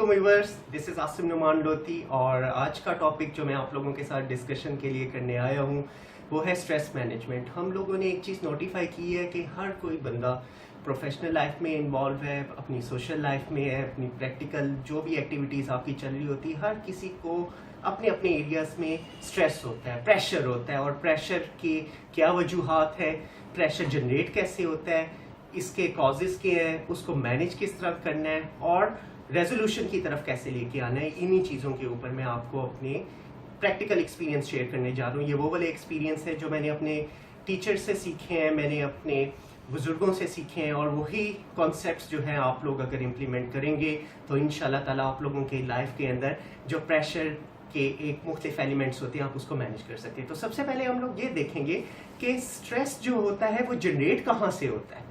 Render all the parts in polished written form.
वालेकुम viewers, this is Asim Numan Lodhi और आज का टॉपिक जो मैं आप लोगों के साथ डिस्कशन के लिए करने आया हूँ वो है स्ट्रेस मैनेजमेंट। हम लोगों ने एक चीज़ नोटिफाई की है कि हर कोई बंदा प्रोफेशनल लाइफ में इन्वॉल्व है, अपनी सोशल लाइफ में है, अपनी प्रैक्टिकल जो भी एक्टिविटीज़ आपकी चल रही होती है, हर किसी को अपने अपने एरियाज़ में स्ट्रेस होता है, प्रेशर होता है। और प्रेशर की क्या वजूहात है, प्रेशर जनरेट कैसे होता है, इसके कॉजेज़ क्या हैं, उसको मैनेज किस तरह करना है और रेजोल्यूशन की तरफ कैसे लेके आना है, इन्हीं चीज़ों के ऊपर मैं आपको अपने प्रैक्टिकल एक्सपीरियंस शेयर करने जा रहा हूँ। ये वो वाले एक्सपीरियंस है जो मैंने अपने टीचर से सीखे हैं, मैंने अपने बुजुर्गों से सीखे हैं और वही कॉन्सेप्ट्स जो हैं आप लोग अगर इम्प्लीमेंट करेंगे तो इंशाल्लाह ताला आप लोगों के लाइफ के अंदर जो प्रेशर के एक मुख्तलिफ एलिमेंट्स होते हैं आप उसको मैनेज कर सकते हैं। तो सबसे पहले हम लोग ये देखेंगे कि स्ट्रेस जो होता है वो जनरेट कहाँ से होता है।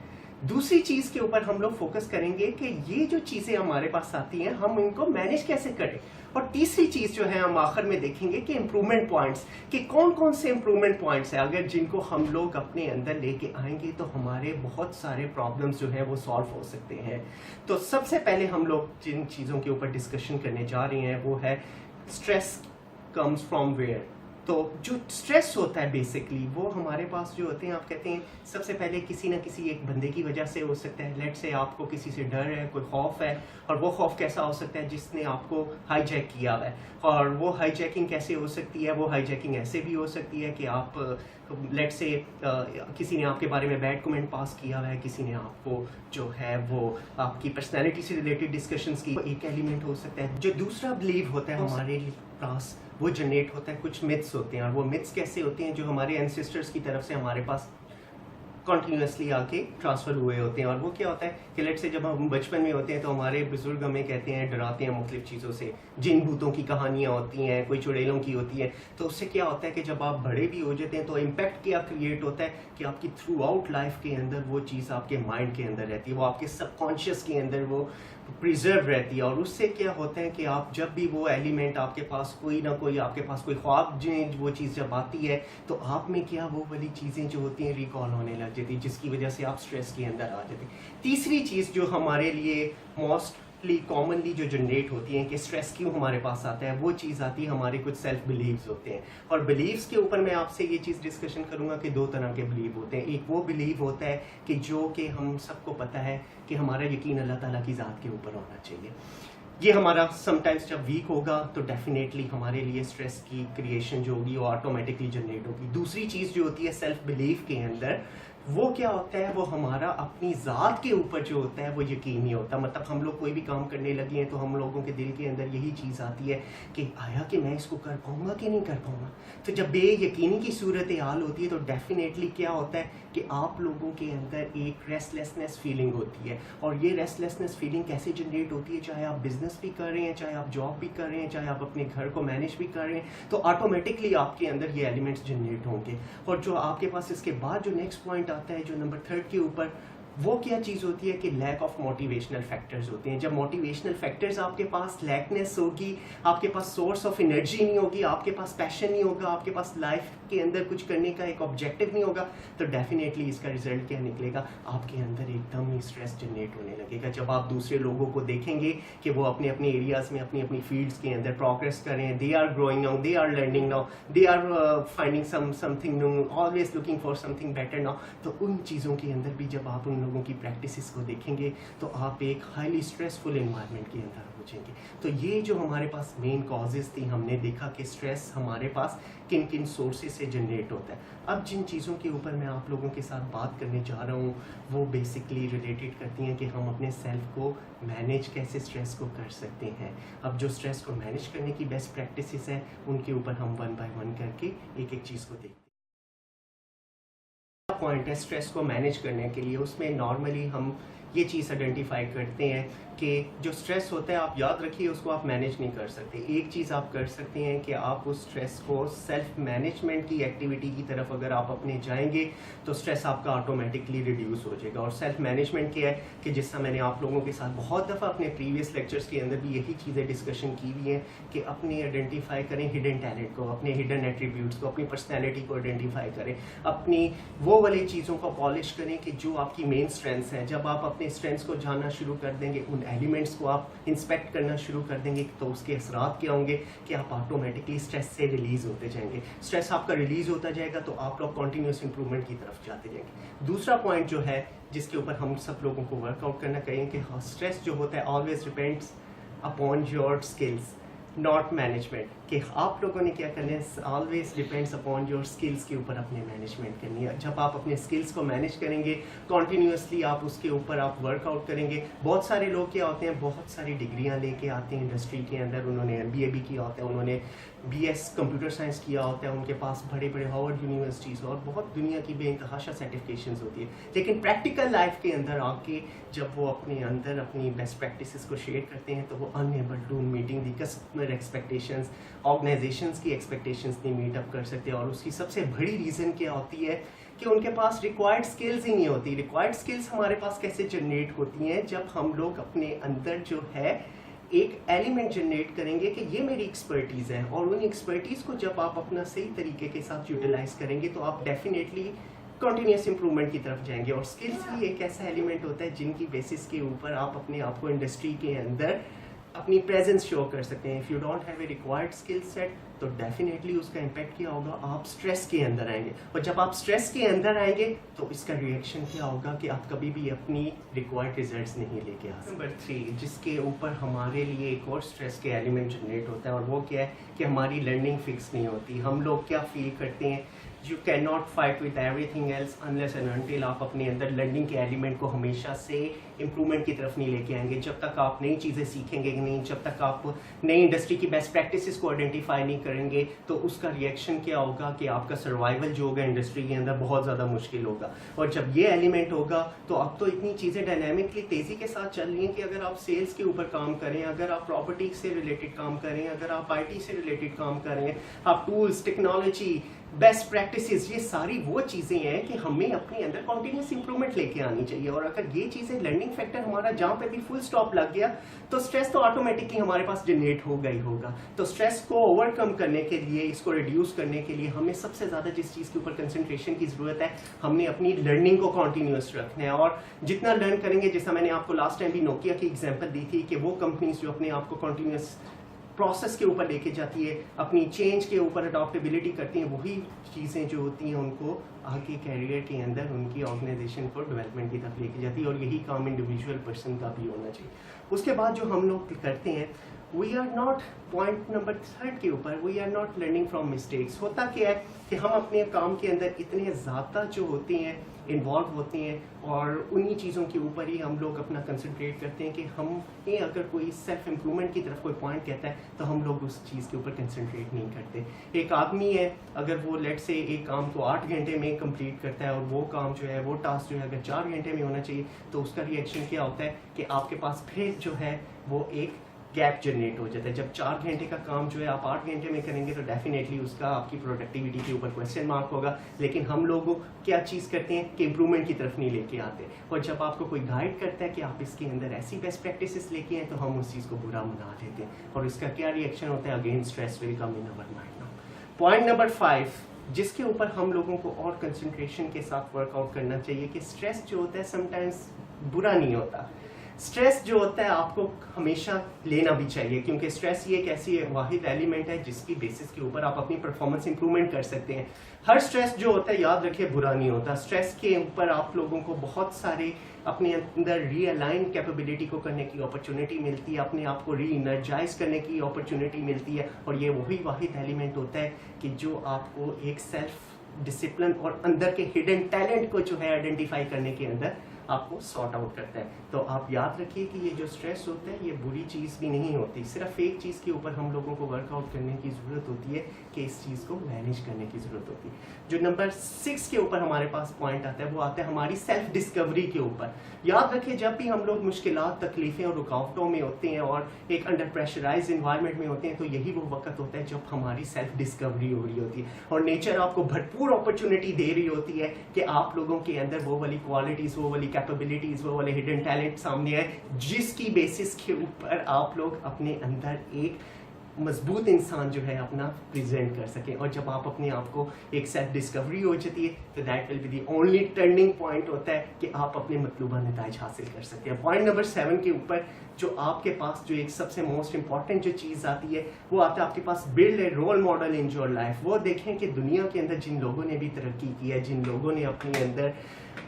दूसरी चीज के ऊपर हम लोग फोकस करेंगे कि ये जो चीजें हमारे पास आती हैं हम इनको मैनेज कैसे करें। और तीसरी चीज जो है हम आखिर में देखेंगे कि इम्प्रूवमेंट पॉइंट्स, कि कौन कौन से इम्प्रूवमेंट पॉइंट्स हैं अगर जिनको हम लोग अपने अंदर लेके आएंगे तो हमारे बहुत सारे प्रॉब्लम्स जो हैं वो सॉल्व हो सकते हैं। तो सबसे पहले हम लोग जिन चीज़ों के ऊपर डिस्कशन करने जा रहे हैं वो है स्ट्रेस कम्स फ्रॉम वेयर। तो जो स्ट्रेस होता है बेसिकली वो हमारे पास जो होते हैं, आप कहते हैं सबसे पहले किसी ना किसी एक बंदे की वजह से हो सकता है। लेट से आपको किसी से डर है, कोई खौफ है, और वो खौफ कैसा हो सकता है जिसने आपको हाईजैक किया हुआ है। और वो हाईजैकिंग कैसे हो सकती है, वो हाईजैकिंग ऐसे भी हो सकती है कि आप लेट से किसी ने आपके बारे में बैड कमेंट पास किया हुआ है, किसी ने आपको जो है वो आपकी पर्सनैलिटी से रिलेटेड डिस्कशंस की, एक एलिमेंट हो सकता है। जो दूसरा बिलीव होता है हमारे पास वो जनरेट होता है, कुछ मिथ्स होते हैं। और वो मिथ्स कैसे होते हैं, जो हमारे एंसेस्टर्स की तरफ से हमारे पास कॉन्टीन्यूसली आके ट्रांसफ़र हुए होते हैं। और वो क्या होता है कि लेट से जब हम बचपन में होते हैं तो हमारे बुजुर्ग हमें कहते हैं, डराते हैं मुख्तलिफ चीज़ों से, जिन भूतों की कहानियाँ होती हैं, कोई चुड़ैलों की होती है। तो उससे क्या होता है कि जब आप बड़े भी हो जाते हैं तो इम्पैक्ट क्या क्रिएट होता है कि आपकी थ्रू आउट लाइफ के अंदर वो चीज़ आपके माइंड के अंदर रहती है, वो आपके सबकॉन्शियस के अंदर वो प्रिजर्व रहती है। और उससे क्या होता है कि आप जब भी वो एलिमेंट आपके पास कोई ना कोई, आपके पास कोई ख्वाब वो चीज़ जब आती है तो आप में क्या वो वाली चीज़ें जो होती हैं रिकॉल होने लग जाती है, जिसकी वजह से आप स्ट्रेस के अंदर आ जाते हैं। तीसरी चीज़ जो हमारे लिए मोस्टली कॉमनली जो जनरेट होती है कि स्ट्रेस क्यों हमारे पास आता है, वो चीज़ आती है हमारे कुछ सेल्फ बिलीव्स होते हैं। और बिलीव्स के ऊपर मैं आपसे ये चीज़ डिस्कशन करूंगा कि दो तरह के बिलीव होते हैं। एक वो बिलीव होता है कि जो कि हम सबको पता है कि हमारा यकीन अल्लाह ताला की ज़ात के ऊपर होना चाहिए। ये हमारा समटाइम्स जब वीक होगा तो डेफिनेटली हमारे लिए स्ट्रेस की क्रिएशन जो होगी वो ऑटोमेटिकली जनरेट होगी। दूसरी चीज़ जो होती है सेल्फ बिलीफ के अंदर, वो क्या होता है, वो हमारा अपनी ज़ात के ऊपर जो होता है वो यकीन नहीं होता। मतलब हम लोग कोई भी काम करने लगे हैं तो हम लोगों के दिल के अंदर यही चीज़ आती है कि आया कि मैं इसको कर पाऊंगा कि नहीं कर पाऊंगा। तो जब बेयकीनी की सूरत हाल होती है तो डेफिनेटली क्या होता है कि आप लोगों के अंदर एक रेस्टलेसनेस फीलिंग होती है। और ये रेस्टलेसनेस फीलिंग कैसे जनरेट होती है, चाहे आप बिजनेस भी कर रहे हैं, चाहे आप जॉब भी कर रहे हैं, चाहे आप अपने घर को मैनेज भी कर रहे हैं, तो ऑटोमेटिकली आपके अंदर ये एलिमेंट्स जनरेट होंगे। और जो आपके पास इसके बाद जो नेक्स्ट पॉइंट आता है जो नंबर 3 के ऊपर, वो क्या चीज़ होती है कि लैक ऑफ मोटिवेशनल फैक्टर्स होते हैं। जब मोटिवेशनल फैक्टर्स आपके पास लैकनेस होगी, आपके पास सोर्स ऑफ एनर्जी नहीं होगी, आपके पास पैशन नहीं होगा, आपके पास लाइफ के अंदर कुछ करने का एक ऑब्जेक्टिव नहीं होगा, तो डेफिनेटली इसका रिजल्ट क्या निकलेगा, आपके अंदर एकदम ही स्ट्रेस जनरेट होने लगेगा। जब आप दूसरे लोगों को देखेंगे कि वो अपने अपने एरियाज़ में अपनी अपनी फील्ड्स के अंदर प्रोग्रेस कर रहे हैं, they are growing now, they are learning now, they are finding something new, always looking for something better now, तो उन चीज़ों के अंदर भी जब आप उन लोगों की प्रैक्टिसेस को देखेंगे तो आप एक हाईली स्ट्रेसफुल एनवायरनमेंट के अंदर हो जाएंगे। तो ये जो हमारे पास मेन कॉजेज़ थी, हमने देखा कि स्ट्रेस हमारे पास किन किन सोर्सेज से जनरेट होता है। अब जिन चीज़ों के ऊपर मैं आप लोगों के साथ बात करने जा रहा हूँ वो बेसिकली रिलेटेड करती हैं कि हम अपने सेल्फ को मैनेज कैसे स्ट्रेस को कर सकते हैं। अब जो स्ट्रेस को मैनेज करने की बेस्ट प्रैक्टिसेस हैं उनके ऊपर हम वन बाय वन करके एक एक चीज़ को देखते हैं। पॉइंट है स्ट्रेस को मैनेज करने के लिए, उसमें नॉर्मली हम ये चीज़ आइडेंटिफाई करते हैं कि जो स्ट्रेस होता है आप याद रखिए उसको आप मैनेज नहीं कर सकते। एक चीज़ आप कर सकते हैं कि आप उस स्ट्रेस को सेल्फ मैनेजमेंट की एक्टिविटी की तरफ अगर आप अपने जाएंगे तो स्ट्रेस आपका ऑटोमेटिकली रिड्यूस हो जाएगा। और सेल्फ मैनेजमेंट क्या है कि जिसका मैंने आप लोगों के साथ बहुत दफ़ा अपने प्रीवियस लेक्चर्स के अंदर भी यही चीज़ें डिस्कशन की हुई हैं कि अपनी आइडेंटिफाई करें हिडन टैलेंट को, अपने हिडन एट्रीब्यूट्स को, अपनी पर्सनैलिटी को आइडेंटिफाई करें, अपनी वो वाली चीज़ों को पॉलिश करें कि जो आपकी मेन स्ट्रेंथ्स हैं। जब आप अपने अपने स्ट्रेंथ्स को जानना शुरू कर देंगे, उन एलिमेंट्स को आप इंस्पेक्ट करना शुरू कर देंगे, तो उसके असरात क्या होंगे कि आप ऑटोमेटिकली स्ट्रेस से रिलीज होते जाएंगे। स्ट्रेस आपका रिलीज होता जाएगा तो आप लोग कॉन्टीन्यूस इंप्रूवमेंट की तरफ जाते जाएंगे। दूसरा पॉइंट जो है जिसके ऊपर हम सब लोगों को वर्कआउट करना कहेंगे कि स्ट्रेस जो होता है always depends upon your skills not management, कि आप लोगों ने क्या करना है, always depends upon your skills के ऊपर अपने मैनेजमेंट करनी है। जब आप अपने स्किल्स को मैनेज करेंगे कॉन्टीन्यूसली, आप उसके ऊपर आप वर्कआउट करेंगे। बहुत सारे लोग क्या होते हैं, बहुत सारी डिग्रियां लेके आते हैं इंडस्ट्री के अंदर, उन्होंने MBA भी किया होता है, उन्होंने BS कंप्यूटर साइंस किया होता है, उनके पास बड़े बड़े हार्वर्ड यूनिवर्सिटीज़ और बहुत दुनिया की बेइंतहाशा सर्टिफिकेशंस होती है, लेकिन प्रैक्टिकल लाइफ के अंदर आके जब वो अपने अंदर अपनी बेस्ट प्रैक्टिसेस को शेयर करते हैं तो वो unable to meeting the customer expectations, organizations की एक्सपेक्टेशंस नहीं मीट अप कर सकते। और उसकी सबसे बड़ी रीज़न क्या होती है कि उनके पास रिक्वायर्ड स्किल्स ही नहीं होती। रिक्वायर्ड स्किल्स हमारे पास कैसे जनरेट होती हैं, जब हम लोग अपने अंदर जो है एक एलिमेंट जनरेट करेंगे कि ये मेरी एक्सपर्टीज़ है, और उन एक्सपर्टीज़ को जब आप अपना सही तरीके के साथ यूटिलाइज करेंगे तो आप डेफिनेटली कॉन्टीन्यूस इंप्रूवमेंट की तरफ जाएंगे। और स्किल्स ही एक ऐसा एलिमेंट होता है जिनकी बेसिस के ऊपर आप अपने आप को इंडस्ट्री के अंदर अपनी प्रेजेंस शो कर सकते हैं। If you don't have a required skill set तो डेफिनेटली उसका इम्पैक्ट क्या होगा, आप स्ट्रेस के अंदर आएंगे, और जब आप स्ट्रेस के अंदर आएंगे तो इसका रिएक्शन क्या होगा कि आप कभी भी अपनी रिक्वायर्ड रिजल्ट्स नहीं लेके आ सकते। नंबर 3 जिसके ऊपर हमारे लिए एक और स्ट्रेस के एलिमेंट जनरेट होता है, और वो क्या है कि हमारी लर्निंग फिक्स नहीं होती। हम लोग क्या फील करते हैं, you can not fight with everything else unless and until आप अपने अंदर लर्निंग के एलिमेंट को हमेशा से इंप्रूवमेंट की तरफ नहीं लेके आएंगे। जब तक आप नई चीज़ें सीखेंगे नहीं, जब तक आप नई इंडस्ट्री की बेस्ट प्रैक्टिसेस को आइडेंटिफाई नहीं करेंगे, तो उसका रिएक्शन क्या होगा कि आपका सर्वाइवल जो होगा इंडस्ट्री के अंदर बहुत ज़्यादा मुश्किल होगा। और जब ये एलिमेंट होगा तो अब तो इतनी चीज़ें डायनामिकली तेज़ी के साथ चल रही हैं कि अगर आप सेल्स के ऊपर काम करें, अगर आप प्रॉपर्टी से रिलेटेड काम करें, अगर आप IT से रिलेटेड काम करें, आप टूल्स, टेक्नोलॉजी, बेस्ट प्रैक्टिसेस, ये सारी वो चीज़ें हैं कि हमें अपने अंदर कॉन्टीन्यूस इंप्रूवमेंट लेके आनी चाहिए। और अगर ये चीज़ें लर्निंग फैक्टर हमारा जहाँ पे भी फुल स्टॉप लग गया तो स्ट्रेस तो ऑटोमेटिकली हमारे पास जनरेट होगा ही होगा। तो स्ट्रेस को ओवरकम करने के लिए, इसको रिड्यूस करने के लिए हमें सबसे ज़्यादा जिस चीज़ के ऊपर कंसंट्रेशन की ज़रूरत है, हमने अपनी लर्निंग को कॉन्टीन्यूस रखना है। और जितना लर्न करेंगे, जैसा मैंने आपको लास्ट टाइम भी नोकिया की एग्जाम्पल दी थी कि वो कंपनीज जो अपने आप को कॉन्टीन्यूस प्रोसेस के ऊपर लेके जाती है, अपनी चेंज के ऊपर अडॉप्टेबिलिटी करती हैं, वही चीज़ें जो होती हैं उनको आगे कैरियर के अंदर उनकी ऑर्गेनाइजेशन को डेवलपमेंट की तरफ लेके जाती है। और यही काम इंडिविजुअल पर्सन का भी होना चाहिए। उसके बाद जो हम लोग करते हैं, we are not, point number 3 के ऊपर, we are not learning from mistakes. होता क्या है कि हम अपने काम के अंदर इतने ज़्यादा जो होते हैं इन्वॉल्व होते हैं, और उन्हीं चीज़ों के ऊपर ही हम लोग अपना कंसंट्रेट करते हैं कि हमें अगर कोई सेल्फ इम्प्रूवमेंट की तरफ कोई पॉइंट कहता है तो हम लोग उस चीज़ के ऊपर कंसंट्रेट नहीं करते। एक आदमी है, अगर वो लेट से एक काम को 8 घंटे में कंप्लीट करता है, और वो काम जो है, वो टास्क जो है अगर 4 घंटे में होना चाहिए, तो उसका रिएक्शन क्या होता है कि आपके पास फिर जो है वो एक गैप जनरेट हो जाता है। जब 4 घंटे का काम जो है आप 8 घंटे में करेंगे तो डेफिनेटली उसका आपकी प्रोडक्टिविटी के ऊपर क्वेश्चन मार्क होगा। लेकिन हम लोग क्या चीज़ करते हैं कि इंप्रूवमेंट की तरफ नहीं लेके आते, और जब आपको कोई गाइड करता है कि आप इसके अंदर ऐसी बेस्ट प्रैक्टिसेस लेके आए तो हम उस चीज़ को बुरा मना लेते हैं, और इसका क्या रिएक्शन होता है, again stress will come in our mind. Point number 5 जिसके ऊपर हम लोगों को और कंसंट्रेशन के साथ वर्कआउट करना चाहिए कि स्ट्रेस जो होता है समटाइम्स बुरा नहीं होता। स्ट्रेस जो होता है आपको हमेशा लेना भी चाहिए, क्योंकि स्ट्रेस ये एक ऐसी वाहिद एलिमेंट है जिसकी बेसिस के ऊपर आप अपनी परफॉर्मेंस इंप्रूवमेंट कर सकते हैं। हर स्ट्रेस जो होता है, याद रखिए, बुरा नहीं होता। स्ट्रेस के ऊपर आप लोगों को बहुत सारे अपने अंदर रीअलाइन कैपेबिलिटी को करने की अपॉर्चुनिटी मिलती है, अपने आप को री एनर्जाइज करने की अपॉर्चुनिटी मिलती है, और ये वही वाहिद एलिमेंट होता है कि जो आपको एक सेल्फ डिसिप्लिन और अंदर के हिडन टैलेंट को जो है आइडेंटिफाई करने के अंदर आपको सॉर्ट आउट करता है। तो आप याद रखिए कि ये जो स्ट्रेस होता है ये बुरी चीज़ भी नहीं होती, सिर्फ एक चीज़ के ऊपर हम लोगों को वर्कआउट करने की ज़रूरत होती है कि इस चीज़ को मैनेज करने की ज़रूरत होती है। जो नंबर 6 के ऊपर हमारे पास पॉइंट आता है वो आता है हमारी सेल्फ डिस्कवरी के ऊपर। याद रखिए, जब भी हम लोग मुश्किलात, तकलीफ़ें और रुकावटों में होते हैं और एक अंडर प्रेशराइज इन्वायरमेंट में होते हैं, तो यही वो वक्त होता है जब हमारी सेल्फ डिस्कवरी हो रही होती है, और नेचर आपको भरपूर अपॉर्चुनिटी दे रही होती है कि आप लोगों के अंदर वो वाली क्वालिटीज़, वो वाली कैपेबिलिटीज़, वो वाले हिडन टैलेंट सामने आए, जिसकी बेसिस के ऊपर आप लोग अपने अंदर एक मजबूत इंसान जो है अपना प्रेजेंट कर सके। और जब आप अपने आप को एक सेल्फ डिस्कवरी हो जाती है तो that will be the only turning point होता है कि आप अपने मतलूबा नताइज हासिल कर सकते हैं। पॉइंट नंबर 7 के ऊपर जो आपके पास जो एक सबसे मोस्ट इंपॉर्टेंट जो चीज़ आती है वो आता है आपके पास build a role model in your life. वो देखें कि दुनिया के अंदर जिन लोगों ने भी तरक्की की है, जिन लोगों ने अपने अंदर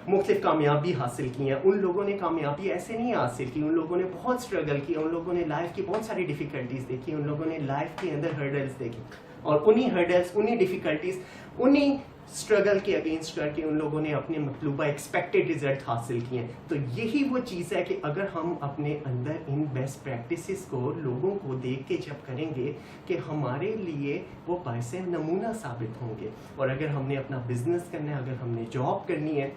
मुख्तलिफ कामयाबी हासिल की है, उन लोगों ने कामयाबी ऐसे नहीं हासिल की, उन लोगों ने बहुत स्ट्रगल किया, उन लोगों ने लाइफ की बहुत सारी डिफिकल्टीज देखी, उन लोगों ने लाइफ के अंदर हर्डल्स देखी और उन्हीं हर्डल्स, उन्हीं डिफिकल्टीज, उन्हीं स्ट्रगल के अगेंस्ट करके उन लोगों ने अपने मतलूबा एक्सपेक्टेड रिजल्ट हासिल किए हैं। तो यही वो चीज़ है कि अगर हम अपने अंदर इन बेस्ट प्रैक्टिसेस को लोगों को देख के जब करेंगे कि हमारे लिए वो बायसे नमूना साबित होंगे। और अगर हमने अपना बिजनेस करना है, अगर हमने जॉब करनी है,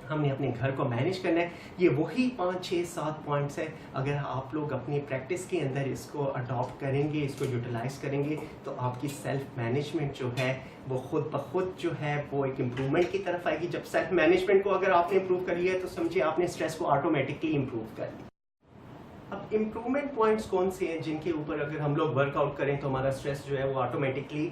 हमने अपने घर को मैनेज करना है, ये वही 5, 6, 7 पॉइंट्स है। अगर आप लोग अपनी प्रैक्टिस के अंदर इसको अडॉप्ट करेंगे, इसको यूटिलाइज करेंगे तो आपकी सेल्फ मैनेजमेंट जो है वो खुद ब खुद जो है वो एक इम्प्रूवमेंट की तरफ आएगी। जब सेल्फ मैनेजमेंट को अगर आपने इम्प्रूव कर लिया है तो समझिए आपने स्ट्रेस को ऑटोमेटिकली इम्प्रूव कर लिया। अब इम्प्रूवमेंट पॉइंट्स कौन से हैं जिनके ऊपर अगर हम लोग वर्कआउट करें तो हमारा स्ट्रेस जो है वो ऑटोमेटिकली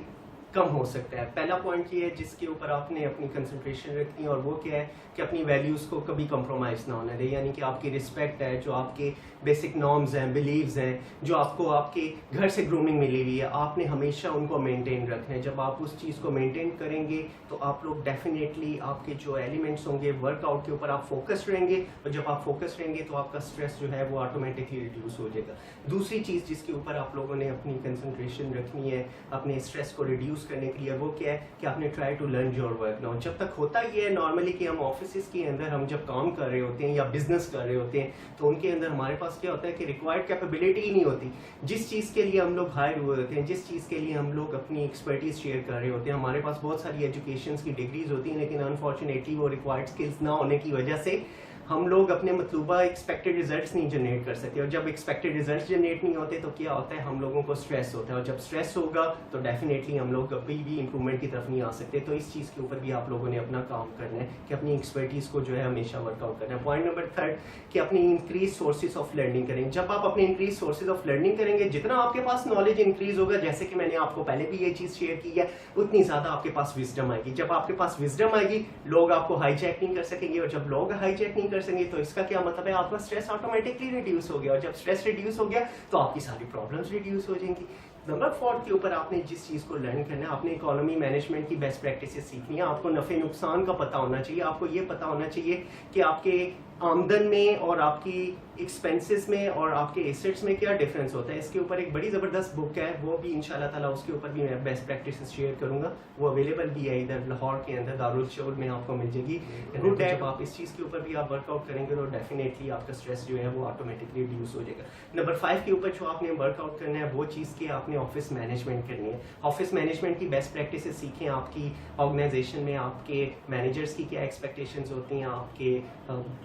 कम हो सकता है। पहला पॉइंट ये है जिसके ऊपर आपने अपनी कंसंट्रेशन रखनी है और वो क्या है कि अपनी वैल्यूज़ को कभी कंप्रोमाइज़ ना होने दें। यानी कि आपकी रिस्पेक्ट है, जो आपके बेसिक नॉर्म्स हैं, बिलीव्स हैं, जो आपको आपके घर से ग्रूमिंग मिली हुई है, आपने हमेशा उनको मेंटेन रखना है। जब आप उस चीज़ को मेंटेन करेंगे तो आप लोग डेफिनेटली आपके जो एलिमेंट्स होंगे वर्कआउट के ऊपर आप फोकस रहेंगे और जब आप फोकस रहेंगे तो आपका स्ट्रेस जो है वो ऑटोमेटिकली रिड्यूस हो जाएगा। दूसरी चीज़ जिसके ऊपर आप लोगों ने अपनी कंसंट्रेशन रखनी है अपने स्ट्रेस को रिड्यूस करने के लिए वो क्या है कि आपने try to learn your work now. जब तक होता ये है नॉर्मली कि हम ऑफिस के अंदर हम जब काम कर रहे होते हैं या बिजनेस कर रहे होते हैं तो उनके अंदर हमारे पास क्या होता है कि रिक्वायर्ड कैपेबिलिटी ही नहीं होती। जिस चीज़ के लिए हम लोग हायर हुए होते हैं, जिस चीज़ के लिए हम लोग अपनी एक्सपर्टीज शेयर कर रहे होते हैं, हमारे पास बहुत सारी एजुकेशन की डिग्रीज होती हैं लेकिन अनफॉर्चुनेटली वो रिक्वायर्ड स्किल्स ना होने की वजह से हम लोग अपने मतलूबा एक्सपेक्टेड रिजल्ट्स नहीं जनरेट कर सकते। और जब एक्सपेक्टेड रिजल्ट्स जनरेट नहीं होते तो क्या होता है हम लोगों को स्ट्रेस होता है और जब स्ट्रेस होगा तो डेफिनेटली हम लोग कभी भी इंप्रूवमेंट की तरफ नहीं आ सकते। तो इस चीज़ के ऊपर भी आप लोगों ने अपना काम करना है कि अपनी एक्सपर्टीज़ को जो है हमेशा वर्कआउट करना है। पॉइंट नंबर 3 कि अपनी इंक्रीज सोर्सेज ऑफ लर्निंग करें। जब आप अपने इंक्रीज सोर्सेज ऑफ लर्निंग करेंगे जितना आपके पास नॉलेज इंक्रीज होगा, जैसे कि मैंने आपको पहले भी ये चीज़ शेयर की है, उतनी ज़्यादा आपके पास विजडम आएगी। जब आपके पास विजडम आएगी लोग आपको हाईजैक नहीं कर सकेंगे और जब लोग हाईजैक नहीं कर सकेंगे तो इसका क्या मतलब है आपका स्ट्रेस ऑटोमेटिकली रिड्यूस हो गया और जब स्ट्रेस रिड्यूस हो गया तो आपकी सारी प्रॉब्लम्स रिड्यूस हो जाएंगी। नंबर 4 के ऊपर आपने जिस चीज़ को लर्न करना है, आपने इकोनॉमी मैनेजमेंट की बेस्ट प्रैक्टिसेस सीखनी है। आपको नफ़े नुकसान का पता होना चाहिए। आपको ये पता होना चाहिए कि आपके आमदन में और आपकी एक्सपेंसेस में और आपके एसेट्स में क्या डिफरेंस होता है। इसके ऊपर एक बड़ी ज़बरदस्त बुक है, वो भी इंशाल्लाह ताला उसके ऊपर भी मैं बेस्ट प्रैक्टिसेस शेयर करूंगा। वो अवेलेबल भी है इधर लाहौर के अंदर दारुल शऊर में आपको मिल जाएगी। गुड है, जब आप इस चीज़ के ऊपर भी आप वर्कआउट करेंगे तो डेफिनेटली आपका स्ट्रेस जो है वो ऑटोमेटिकली रिड्यूस हो जाएगा। नंबर 5 के ऊपर जो आपने वर्कआउट करना है वो चीज़ की आपने ऑफिस मैनेजमेंट करनी है। ऑफिस मैनेजमेंट की बेस्ट प्रैक्टिसेस सीखें। आपकी ऑर्गेनाइजेशन में आपके मैनेजर्स की क्या एक्सपेक्टेशंस होती हैं, आपके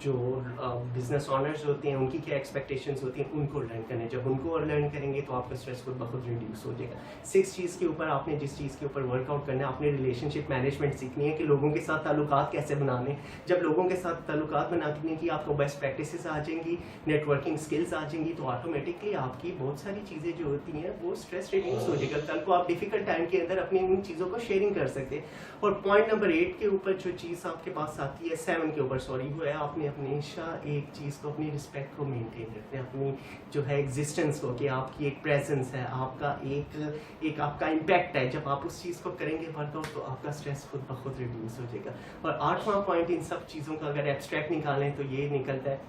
जो बिजनेस ऑनर्स होते हैं उनकी क्या एक्सपेक्टेशंस होती हैं, उनको लर्न करने। जब उनको लर्न करेंगे तो आपका स्ट्रेस खुद ब खुद रिड्यूस हो जाएगा। 6 चीज़ के ऊपर आपने जिस चीज़ के ऊपर वर्कआउट करना है, आपने रिलेशनशिप मैनेजमेंट सीखनी है कि लोगों के साथ ताल्लुकात कैसे बनाने। जब लोगों के साथ ताल्लुकात बनाने की आपको बेस्ट प्रैक्टिसेस आ जाएंगी, नेटवर्किंग स्किल्स आ जाएंगी तो ऑटोमेटिकली आपकी बहुत सारी चीज़ें जो होती हैं वो स्ट्रेस रिड्यूस हो जाएगा। कल को आप डिफिकल्ट टाइम के अंदर अपनी उन चीज़ों को शेयरिंग कर सकते हैं। और पॉइंट नंबर 8 के ऊपर जो चीज़ आपके पास आती है, 7 के ऊपर सॉरी, वो है आपने हमेशा एक चीज़ को अपनी रिस्पेक्ट को मेंटेन रखना है, अपनी जो है एग्जिस्टेंस को, कि आपकी एक प्रेजेंस है, आपका एक आपका इम्पैक्ट है। जब आप उस चीज़ को करेंगे वर्कआउट तो आपका स्ट्रेस खुद ब खुद रिड्यूस हो जाएगा। और 8वां पॉइंट इन सब चीज़ों का अगर एब्स्ट्रैक्ट निकालें तो ये निकलता है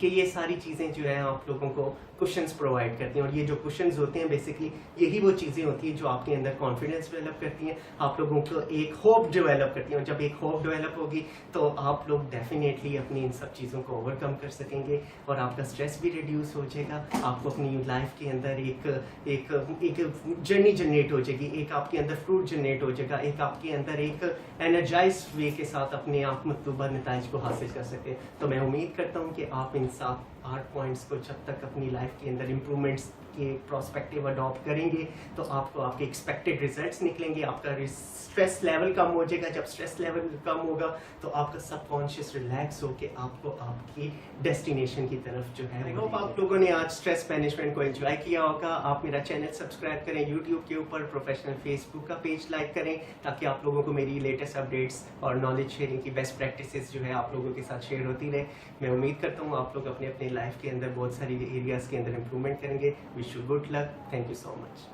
कि ये सारी चीज़ें जो है आप लोगों को क्वेश्चंस प्रोवाइड करती हैं और ये जो क्वेश्चंस होते हैं बेसिकली यही वो चीज़ें होती हैं जो आपके अंदर कॉन्फिडेंस डेवलप करती हैं, आप लोगों को एक होप डेवलप करती हैं। और जब एक होप डेवलप होगी तो आप लोग डेफिनेटली अपनी इन सब चीज़ों को ओवरकम कर सकेंगे और आपका स्ट्रेस भी रिड्यूस हो जाएगा। आपको अपनी लाइफ के अंदर एक जर्नी जनरेट हो जाएगी, एक आपके अंदर फ्रूट जनरेट हो जाएगा, एक आपके अंदर एक एनर्जाइज वे के साथ अपने आप मतलूबा नताइज को हासिल कर सकते हैं। तो मैं उम्मीद करता हूँ कि आप इन 8 पॉइंट्स को जब तक अपनी लाइफ के अंदर इम्प्रूवमेंट्स के प्रोस्पेक्टिव अडॉप्ट करेंगे तो आपको आपके एक्सपेक्टेड रिजल्ट्स निकलेंगे, आपका स्ट्रेस लेवल कम हो जाएगा। जब स्ट्रेस लेवल कम होगा तो आपका सबकॉन्शियस रिलैक्स होकर आपको आपकी डेस्टिनेशन की तरफ जो है, आई होप आप लोगों ने आज स्ट्रेस मैनेजमेंट को एंजॉय किया होगा। आप मेरा चैनल सब्सक्राइब करें, यूट्यूब के ऊपर प्रोफेशनल फेसबुक का पेज लाइक करें, ताकि आप लोगों को मेरी लेटेस्ट अपडेट्स और नॉलेज शेयरिंग की बेस्ट प्रैक्टिसेस जो है आप लोगों के साथ शेयर होती रहे। मैं उम्मीद करता हूँ आप लोग अपने अपने लाइफ के अंदर बहुत सारी एरियाज के अंदर इंप्रूवमेंट करेंगे। Wish you good luck. Thank you so much.